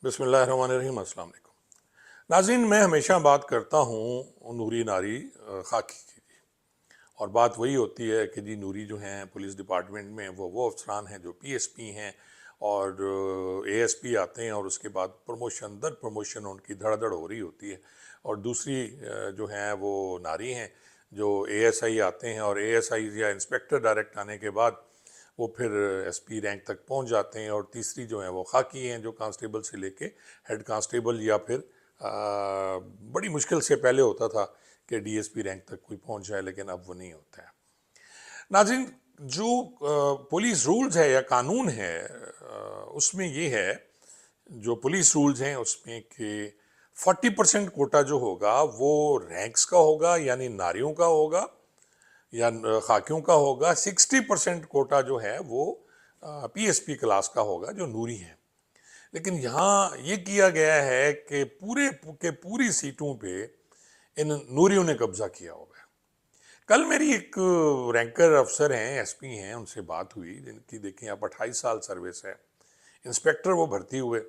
बिस्मिल्लाहिर्रहमानिर्रहीम। अस्सलाम वालेकुम नाज़रीन, मैं हमेशा बात करता हूँ नूरी नारी खाकी की। और बात वही होती है कि जी नूरी जो हैं पुलिस डिपार्टमेंट में वो अफसरान हैं जो पीएसपी हैं और एएसपी आते हैं और उसके बाद प्रमोशन दर प्रमोशन उनकी धड़ाधड़ हो रही होती है। और दूसरी जो हैं वो नारी हैं जो एएसआई आते हैं और एएसआई या इंस्पेक्टर डायरेक्ट आने के बाद वो फिर एसपी रैंक तक पहुंच जाते हैं। और तीसरी जो है वो खाकी हैं जो कांस्टेबल से लेके हेड कांस्टेबल या फिर बड़ी मुश्किल से पहले होता था कि डीएसपी रैंक तक कोई पहुंच जाए, लेकिन अब वो नहीं होता है। नाज़रीन, जो पुलिस रूल्स है या कानून है उसमें ये है, जो पुलिस रूल्स हैं उसमें कि 40% कोटा जो होगा वो रैंक्स का होगा यानी नारियों का होगा या खाकियों का होगा। 60% कोटा जो है वो पीएसपी क्लास का होगा जो नूरी है। लेकिन यहाँ ये किया गया है कि पूरे के पूरी सीटों पे इन नूरियों ने कब्जा किया हुआ है। कल मेरी एक रैंकर अफसर हैं, एसपी हैं, उनसे बात हुई जिनकी देखें आप 28 साल सर्विस है। इंस्पेक्टर वो भर्ती हुए,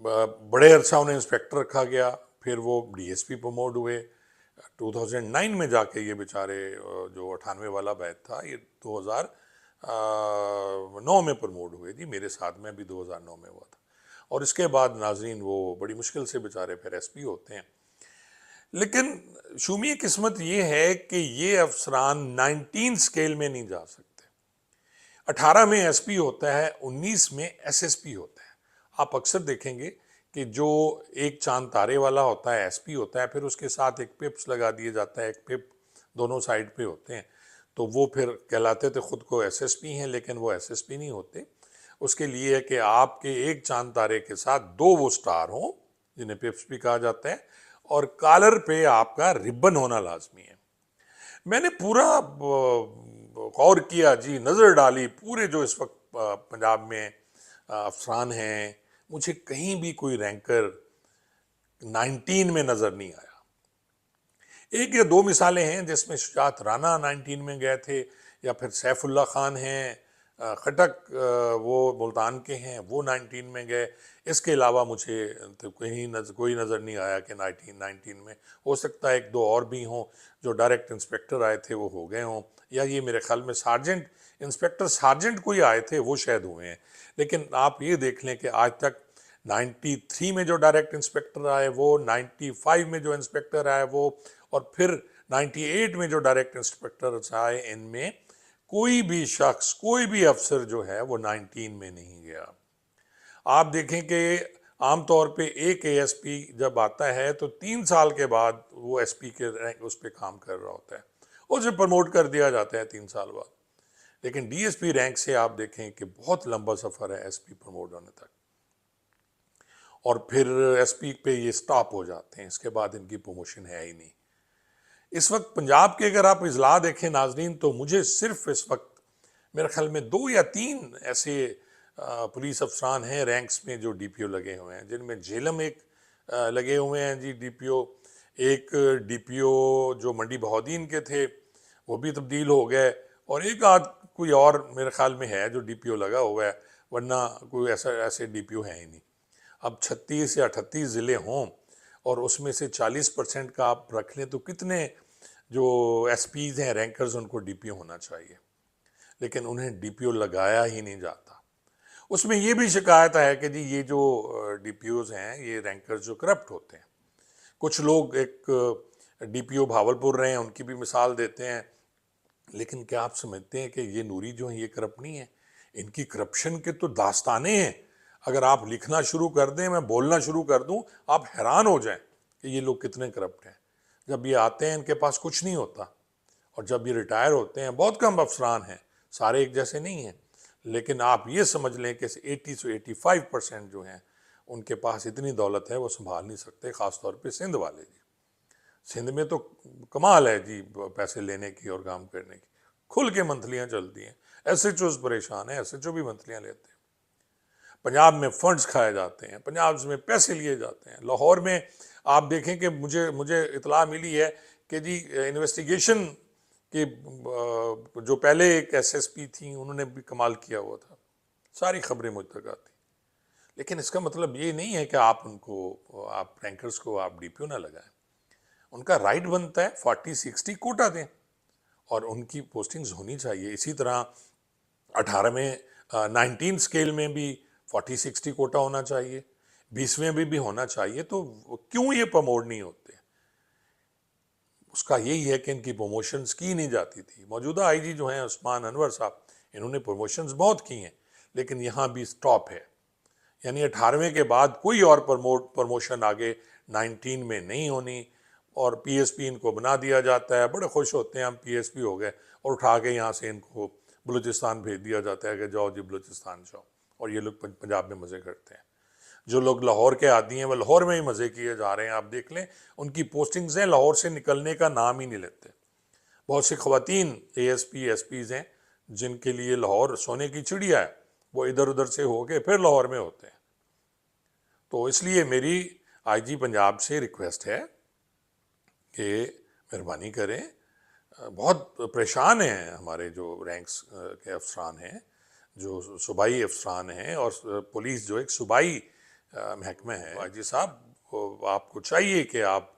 बड़े अरसा उन्हें इंस्पेक्टर रखा गया, फिर वो डीएसपी प्रमोट हुए। 2009 में जाके ये बेचारे जो 98 वाला बैच था ये 2009 में प्रमोट हुए। जी मेरे साथ में भी 2009 में हुआ था। और इसके बाद नाजरीन वो बड़ी मुश्किल से बेचारे फिर एसपी होते हैं। लेकिन शुमी किस्मत ये है कि ये अफसरान 19 स्केल में नहीं जा सकते। 18 में एसपी होता है, 19 में एसएसपी होता है। आप अक्सर देखेंगे कि जो एक चांद तारे वाला होता है एसपी होता है, फिर उसके साथ एक पिप्स लगा दिया जाता है, एक पिप दोनों साइड पे होते हैं, तो वो फिर कहलाते थे खुद को एसएसपी हैं, लेकिन वो एसएसपी नहीं होते। उसके लिए है कि आपके एक चांद तारे के साथ दो वो स्टार हों जिन्हें पिप्स भी कहा जाता है, और कॉलर पे आपका रिबन होना लाजमी है। मैंने पूरा गौर किया जी, नज़र डाली पूरे जो इस वक्त पंजाब में अफसरान हैं, मुझे कहीं भी कोई रैंकर 19 में नज़र नहीं आया। एक या दो मिसालें हैं जिसमें शुजात राना 19 में गए थे, या फिर सैफुल्ला खान हैं खटक, वो मुल्तान के हैं, वो 19 में गए। इसके अलावा मुझे तो कहीं कोई नज़र नहीं आया कि 19 में। हो सकता है एक दो और भी हों जो डायरेक्ट इंस्पेक्टर आए थे वो हो गए हों, या ये मेरे ख्याल में सार्जेंट इंस्पेक्टर सार्जेंट कोई आए थे वो शायद हुए हैं। लेकिन आप ये देख लें कि आज तक 93 में जो डायरेक्ट इंस्पेक्टर आए वो, 95 में जो इंस्पेक्टर आए वो, और फिर 98 में जो डायरेक्ट इंस्पेक्टर आए, इनमें कोई भी शख्स कोई भी अफसर जो है वो 19 में नहीं गया। आप देखें कि आमतौर पे एक एएसपी जब आता है तो 3 साल के बाद वो एसपी के रैंक उस पर काम कर रहा होता है, उसे प्रमोट कर दिया जाता है 3 साल बाद। लेकिन डीएसपी रैंक से आप देखें कि बहुत लंबा सफ़र है एसपी प्रमोट होने तक, और फिर एसपी पे ये स्टॉप हो जाते हैं, इसके बाद इनकी प्रमोशन है ही नहीं। इस वक्त पंजाब के अगर आप इजला देखें नाजरीन, तो मुझे सिर्फ इस वक्त मेरे ख्याल में 2 या 3 ऐसे पुलिस अफसरान हैं रैंक्स में जो डीपीओ लगे हुए हैं, जिनमें झेलम एक लगे हुए हैं जी डीपीओ। एक डीपीओ जो मंडी बहाउद्दीन के थे वो भी तब्दील हो गए, और एक आध कोई और मेरे ख्याल में है जो डीपीओ लगा हुआ है, वरना कोई ऐसे डीपीओ है ही नहीं। अब 36 या 38 ज़िले हों और उसमें से 40% का आप रख लें तो कितने जो एसपीज हैं रैंकर्स उनको डीपीओ होना चाहिए, लेकिन उन्हें डीपीओ लगाया ही नहीं जाता। उसमें ये भी शिकायत है कि जी ये जो डीपीओज हैं ये रैंकर्स जो करप्ट होते हैं। कुछ लोग एक डीपीओ भावलपुर रहे हैं उनकी भी मिसाल देते हैं, लेकिन क्या आप समझते हैं कि ये नूरी जो हैं ये करप्ट नहीं है? इनकी करप्शन के तो दास्ताने हैं। अगर आप लिखना शुरू कर दें, मैं बोलना शुरू कर दूं, आप हैरान हो जाएं कि ये लोग कितने करप्ट हैं। जब ये आते हैं इनके पास कुछ नहीं होता, और जब ये रिटायर होते हैं, बहुत कम अफसरान हैं, सारे एक जैसे नहीं हैं, लेकिन आप ये समझ लें कि 80 से 85% जो हैं उनके पास इतनी दौलत है वो संभाल नहीं सकते। ख़ासतौर पे सिंध वाले जी, सिंध में तो कमाल है जी पैसे लेने की और काम करने की, खुल के मंथलियाँ चलती हैं। एसएचओ परेशान है, एसएचओ भी मंथलियाँ लेते हैं। पंजाब में फंड्स खाए जाते हैं, पंजाब में पैसे लिए जाते हैं। लाहौर में आप देखें कि मुझे मुझे इतला मिली है कि जी इन्वेस्टिगेशन के जो पहले एक एसएसपी थी उन्होंने भी कमाल किया हुआ था। सारी खबरें मुझ तक आती, लेकिन इसका मतलब ये नहीं है कि आप उनको, आप रैंकर्स को आप डीपीओ ना लगाएं। उनका राइट बनता है 40-60 कोटा दें और उनकी पोस्टिंग्स होनी चाहिए। इसी तरह 18 में 19 स्केल में भी 40-60 कोटा होना चाहिए, 20वें भी होना चाहिए। तो क्यों ये प्रमोट नहीं होते? उसका यही है कि इनकी प्रमोशंस की नहीं जाती थी। मौजूदा आईजी जो हैं उस्मान अनवर साहब, इन्होंने प्रमोशंस बहुत की हैं, लेकिन यहाँ भी स्टॉप है। यानी 18वें के बाद कोई और प्रमोशन आगे 19 में नहीं होनी, और पीएसपी इनको बना दिया जाता है। बड़े खुश होते हैं हम पीएसपी हो गए, और उठा के यहाँ से इनको बलूचिस्तान भेज दिया जाता है कि जाओ जी बलूचिस्तान जाओ, और ये लोग पंजाब में मज़े करते हैं। जो लोग लाहौर के आदी हैं वो लाहौर में ही मज़े किए जा रहे हैं। आप देख लें, उनकी पोस्टिंग्स हैं, लाहौर से निकलने का नाम ही नहीं लेते। बहुत सी ख़वातीन एएसपी एसपीज़ हैं जिनके लिए लाहौर सोने की चिड़िया है, वो इधर उधर से होके फिर लाहौर में होते हैं। तो इसलिए मेरी आईजी पंजाब से रिक्वेस्ट है कि मेहरबानी करें। बहुत परेशान हैं हमारे जो रैंक्स के अफसरान हैं, जो सूबाई अफसरान हैं, और पुलिस जो एक सूबाई महकमा है। आईजी साहब, आपको चाहिए कि आप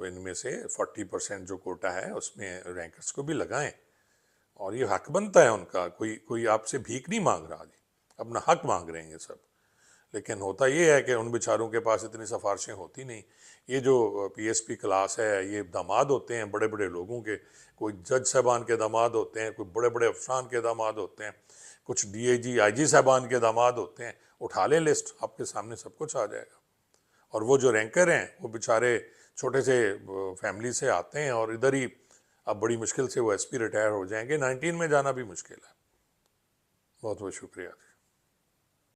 इनमें से 40% जो कोटा है उसमें रैंकर्स को भी लगाएं, और ये हक बनता है उनका। कोई कोई आपसे भीख नहीं मांग रहा जी, अपना हक मांग रहे हैं ये सब। लेकिन होता ये है कि उन बेचारों के पास इतनी सिफारिशें होती नहीं। ये जो पीएसपी क्लास है, ये दामाद होते हैं बड़े बड़े लोगों के, कोई जज साहबान के दामाद होते हैं, कोई बड़े बड़े अफसरान के दामाद होते हैं, कुछ डीआईजी आईजी साहबान के दामाद होते हैं। उठा लें लिस्ट, आपके सामने सब कुछ आ जाएगा। और वो जो रैंकर हैं वो बेचारे छोटे से फैमिली से आते हैं, और इधर ही अब बड़ी मुश्किल से वो एसपी रिटायर हो जाएंगे। 19 में जाना भी मुश्किल है। बहुत बहुत शुक्रिया।